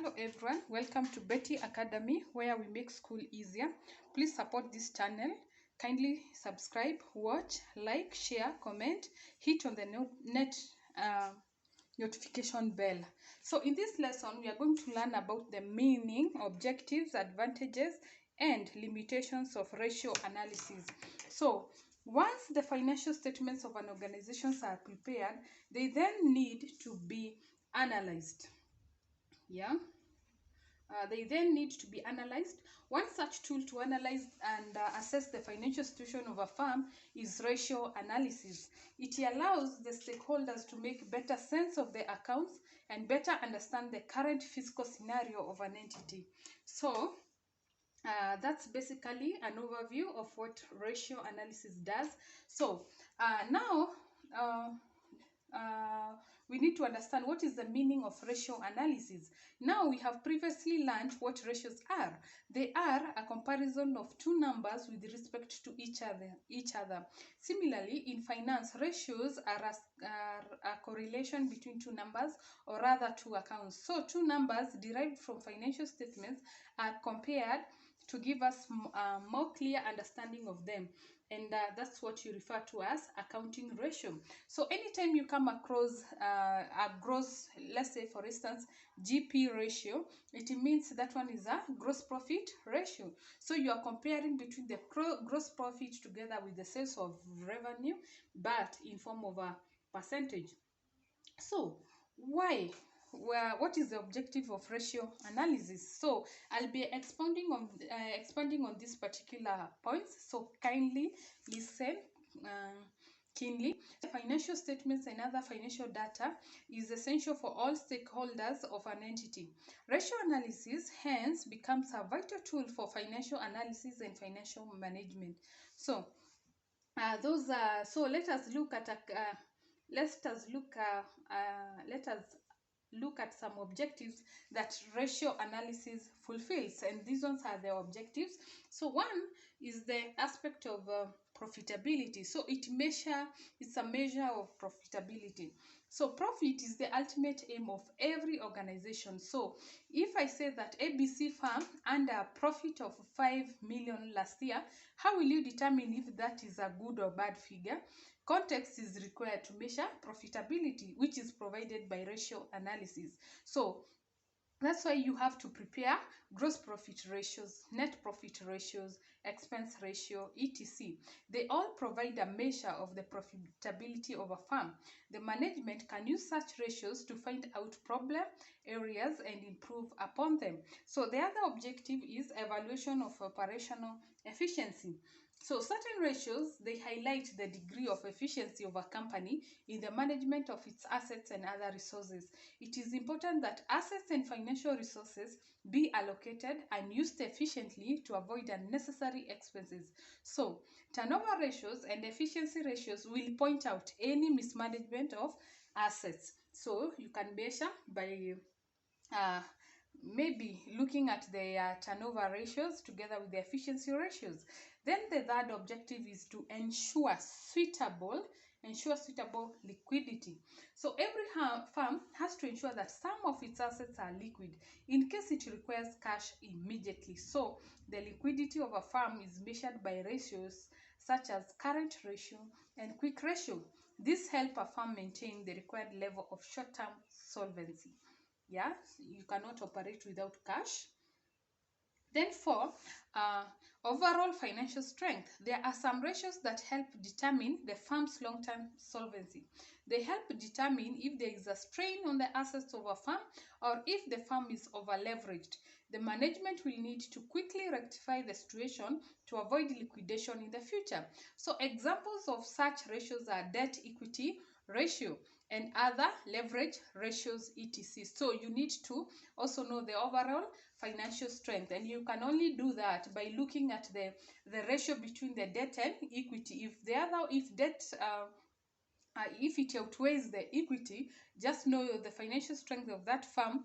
Hello everyone, welcome to Betty Academy, where we make school easier. Please support this channel. Kindly subscribe, watch, like, share, comment, hit on the notification bell. So in this lesson, we are going to learn about the meaning, objectives, advantages, and limitations of ratio analysis. So once the financial statements of an organization are prepared, they then need to be analyzed. They then need to be analyzed. One such tool to analyze and assess the financial situation of a firm is ratio analysis. It allows the stakeholders to make better sense of the accounts and better understand the current fiscal scenario of an entity. So that's basically an overview of what ratio analysis does. So now we need to understand what is the meaning of ratio analysis. Now we have previously learned what ratios are. They are a comparison of two numbers with respect to each other. Similarly, in finance, ratios are a correlation between two numbers, or rather two accounts. So two numbers derived from financial statements are compared to give us a more clear understanding of them. And that's what you refer to as accounting ratio. So anytime you come across a gross, let's say for instance, GP ratio, it means that one is a gross profit ratio. So you are comparing between the gross profit together with the sales of revenue, but in form of a percentage. So why? What is the objective of ratio analysis? So I'll be expanding on this particular points. So kindly listen keenly. Financial statements and other financial data is essential for all stakeholders of an entity. Ratio analysis hence becomes a vital tool for financial analysis and financial management. So let us look at some objectives that ratio analysis fulfills, and these ones are the objectives. So one is the aspect of profitability. So it's a measure of profitability. So profit is the ultimate aim of every organization. So if I say that ABC firm earned a profit of 5 million last year, how will you determine if that is a good or bad figure? Context is required to measure profitability, which is provided by ratio analysis. So that's why you have to prepare gross profit ratios, net profit ratios, expense ratio, etc. They all provide a measure of the profitability of a firm. The management can use such ratios to find out problem areas and improve upon them. So the other objective is evaluation of operational efficiency. So certain ratios, they highlight the degree of efficiency of a company in the management of its assets and other resources. It is important that assets and financial resources be allocated and used efficiently to avoid unnecessary expenses. So turnover ratios and efficiency ratios will point out any mismanagement of assets. So you can measure by maybe looking at the turnover ratios together with the efficiency ratios. Then the third objective is to ensure suitable liquidity. So every firm has to ensure that some of its assets are liquid in case it requires cash immediately. So the liquidity of a firm is measured by ratios such as current ratio and quick ratio. This helps a firm maintain the required level of short-term solvency. Yeah, you cannot operate without cash. Then for overall financial strength, there are some ratios that help determine the firm's long-term solvency. They help determine if there is a strain on the assets of a firm or if the firm is over-leveraged. The management will need to quickly rectify the situation to avoid liquidation in the future. So examples of such ratios are debt equity ratio and other leverage ratios, etc. So you need to also know the overall financial strength, and you can only do that by looking at the ratio between the debt and equity. If it outweighs the equity, just know the financial strength of that firm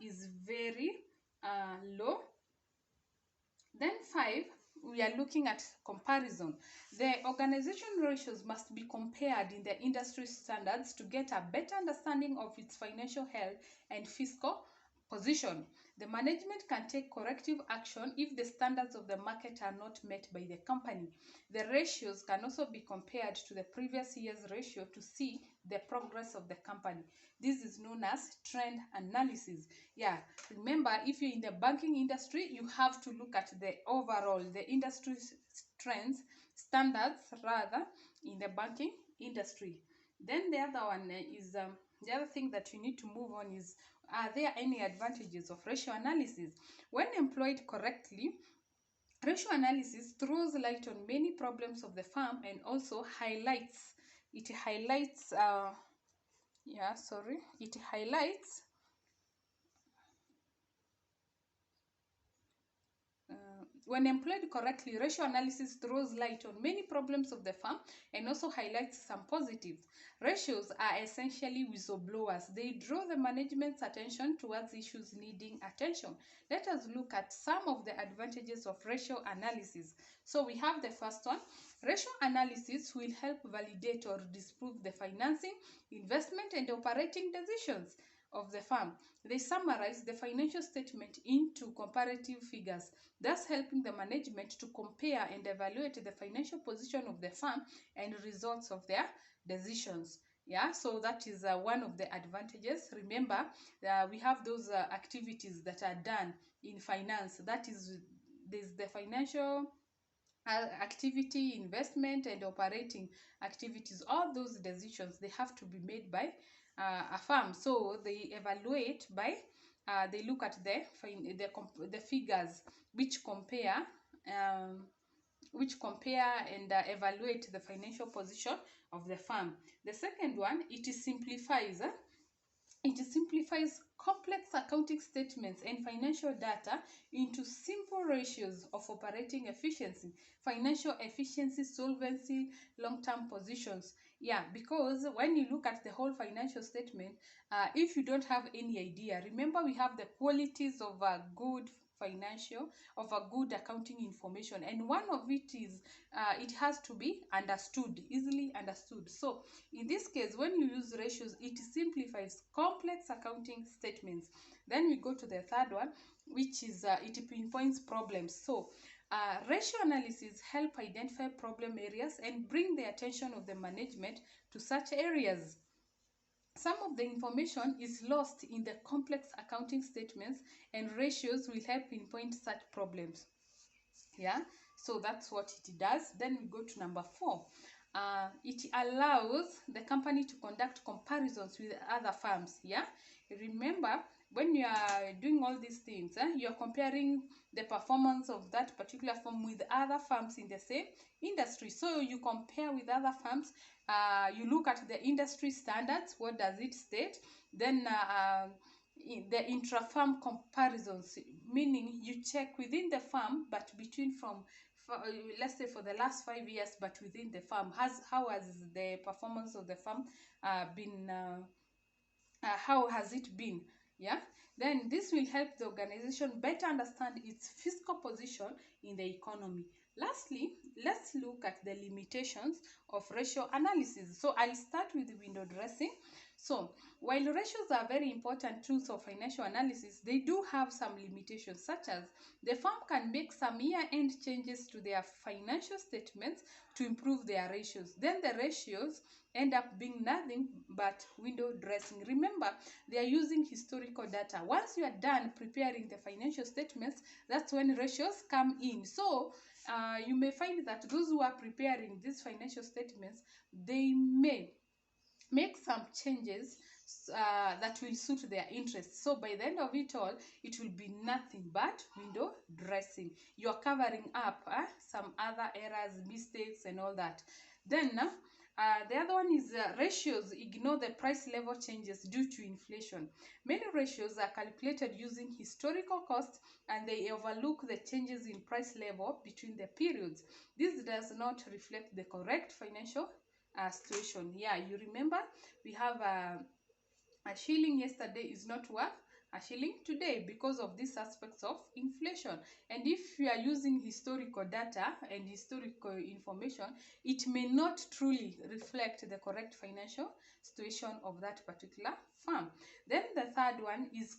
is very low. Then 5, we are looking at comparison. The organization ratios must be compared in the industry standards to get a better understanding of its financial health and fiscal position. The management can take corrective action if the standards of the market are not met by the company. The ratios can also be compared to the previous year's ratio to see the progress of the company. This is known as trend analysis. Yeah, remember, if you're in the banking industry, you have to look at the overall, the industry trends, standards rather, in the banking industry. Then the other one is the other thing that you need to move on is, are there any advantages of ratio analysis? When employed correctly, ratio analysis throws light on many problems of the firm and also highlights, it highlights when employed correctly, ratio analysis throws light on many problems of the firm and also highlights some positives. Ratios are essentially whistleblowers. They draw the management's attention towards issues needing attention. Let us look at some of the advantages of ratio analysis. So we have the first one. Ratio analysis will help validate or disprove the financing, investment, and operating decisions of the firm. They summarize the financial statement into comparative figures, thus helping the management to compare and evaluate the financial position of the firm and results of their decisions. Yeah, so that is one of the advantages. Remember, we have those activities that are done in finance. That is, there's the financial activity, investment, and operating activities. All those decisions, they have to be made by a firm. So they evaluate by they look at the figures which compare and evaluate the financial position of the firm. The second one, it simplifies complex accounting statements and financial data into simple ratios of operating efficiency, financial efficiency, solvency, long-term positions. Yeah, because when you look at the whole financial statement, if you don't have any idea, remember we have the qualities of a good accounting information, and one of it is it has to be understood, easily understood. So in this case, when you use ratios, it simplifies complex accounting statements. Then we go to the third one, which is it pinpoints problems. So ratio analysis help identify problem areas and bring the attention of the management to such areas. Some of the information is lost in the complex accounting statements, and ratios will help pinpoint such problems. Yeah, so that's what it does. Then we go to number 4. It allows the company to conduct comparisons with other firms. Yeah, remember, when you are doing all these things, you are comparing the performance of that particular firm with other firms in the same industry. So you compare with other firms, you look at the industry standards, what does it state, then the intra-firm comparisons, meaning you check within the firm, but between let's say for the last 5 years, but within the firm, how has the performance of the firm been, how has it been? Yeah, then this will help the organization better understand its fiscal position in the economy. Lastly, let's look at the limitations of ratio analysis. So I'll start with window dressing. So while ratios are very important tools of financial analysis, they do have some limitations, such as the firm can make some year-end changes to their financial statements to improve their ratios. Then the ratios end up being nothing but window dressing. Remember, they are using historical data. Once you are done preparing the financial statements, that's when ratios come in. So you may find that those who are preparing these financial statements, they may make some changes that will suit their interests. So by the end of it all, it will be nothing but window dressing. You're covering up some other errors, mistakes, and all that. Then the other one is ratios ignore the price level changes due to inflation. Many ratios are calculated using historical costs, and they overlook the changes in price level between the periods. This does not reflect the correct financial situation. Yeah, you remember we have a shilling yesterday is not worth a shilling today because of these aspects of inflation. And if you are using historical data and historical information, it may not truly reflect the correct financial situation of that particular firm. Then the third one is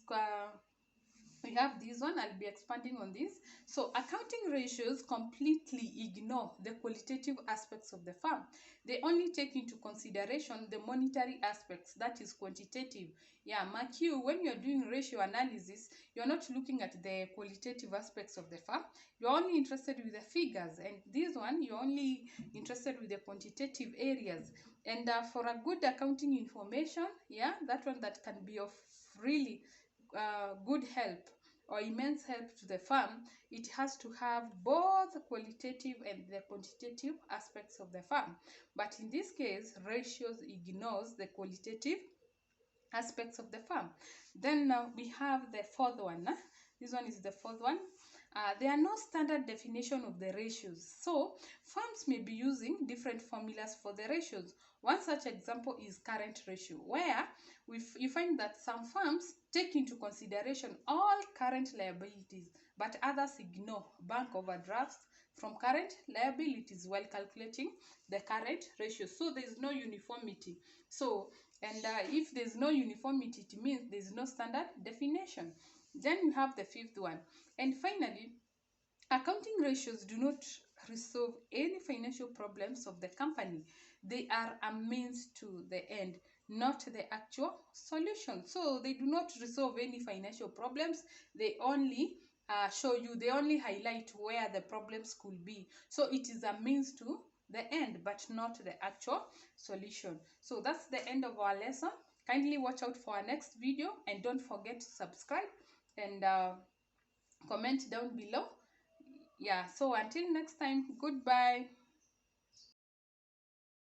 have this one. I'll be expanding on this. So accounting ratios completely ignore the qualitative aspects of the firm. They only take into consideration the monetary aspects, that is quantitative. Yeah, mark you, when you're doing ratio analysis, you're not looking at the qualitative aspects of the firm. You're only interested with the figures, and this one, you're only interested with the quantitative areas. And for a good accounting information, yeah, that one that can be of really good help or immense help to the firm, it has to have both the qualitative and the quantitative aspects of the firm. But in this case, ratios ignores the qualitative aspects of the firm. Then we have the fourth one. This one is the fourth one. There are no standard definition of the ratios. So firms may be using different formulas for the ratios. One such example is current ratio, where you find that some firms take into consideration all current liabilities, but others ignore bank overdrafts from current liabilities while calculating the current ratio. So there is no uniformity. So, and if there is no uniformity, it means there is no standard definition. Then you have the fifth one. And finally, accounting ratios do not resolve any financial problems of the company. They are a means to the end, not the actual solution. So they do not resolve any financial problems. They only they only highlight where the problems could be. So it is a means to the end, but not the actual solution. So that's the end of our lesson. Kindly watch out for our next video, and don't forget to subscribe and comment down below. Yeah, so until next time, goodbye.